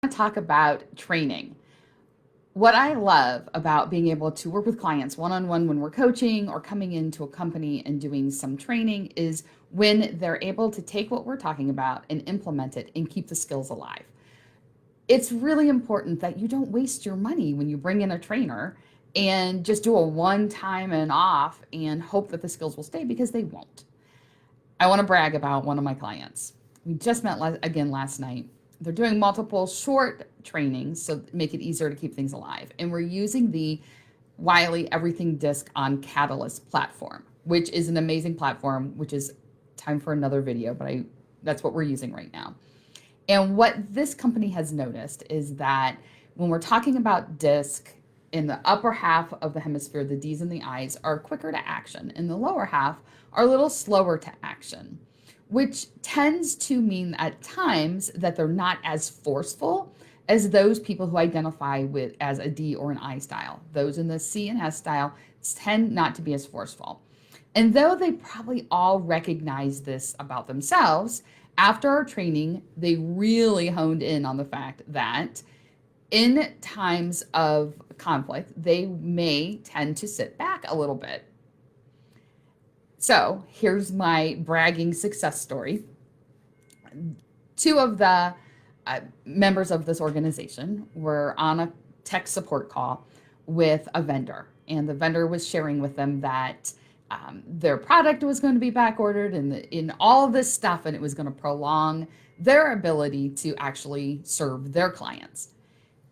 to talk about training. What I love about being able to work with clients one-on-one when we're coaching or coming into a company and doing some training is when they're able to take what we're talking about and implement it and keep the skills alive. It's really important that you don't waste your money when you bring in a trainer and just do a one time and off and hope that the skills will stay, because they won't. I want to brag about one of my clients. We just met again last night. They're doing multiple short trainings so make it easier to keep things alive. And we're using the Wiley Everything Disc on Catalyst platform, which is an amazing platform, which is time for another video, but that's what we're using right now. And what this company has noticed is that when we're talking about disc, in the upper half of the hemisphere, the D's and the I's are quicker to action. In the lower half are a little slower to action, which tends to mean at times that they're not as forceful as those people who identify with as a D or an I style. Those in the C and S style tend not to be as forceful. And though they probably all recognize this about themselves, after our training, they really honed in on the fact that in times of conflict, they may tend to sit back a little bit. So here's my bragging success story. Two of the members of this organization were on a tech support call with a vendor, and the vendor was sharing with them that their product was going to be back ordered and in all this stuff, and it was going to prolong their ability to actually serve their clients.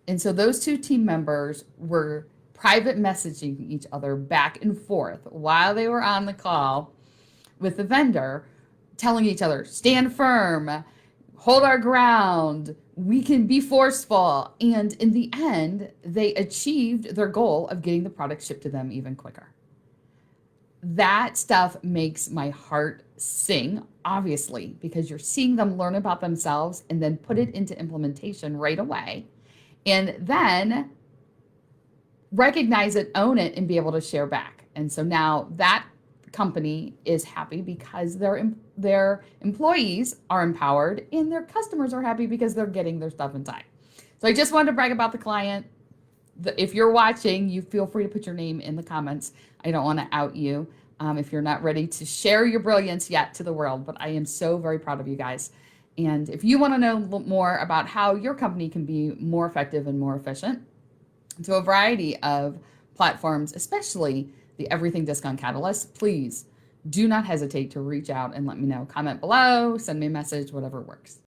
And so those two team members were private messaging each other back and forth while they were on the call with the vendor, telling each other, stand firm, hold our ground, we can be forceful. And in the end, they achieved their goal of getting the product shipped to them even quicker. That stuff makes my heart sing, obviously, because you're seeing them learn about themselves and then put it into implementation right away. And then recognize it, own it, and be able to share back. And so now that company is happy because their employees are empowered and their customers are happy because they're getting their stuff in time. So I just wanted to brag about the client. If you're watching, you feel free to put your name in the comments. I don't want to out you if you're not ready to share your brilliance yet to the world, but I am so very proud of you guys. And if you want to know more about how your company can be more effective and more efficient, to a variety of platforms, especially the Everything Disc on Catalyst, please do not hesitate to reach out and let me know. Comment below, send me a message, whatever works.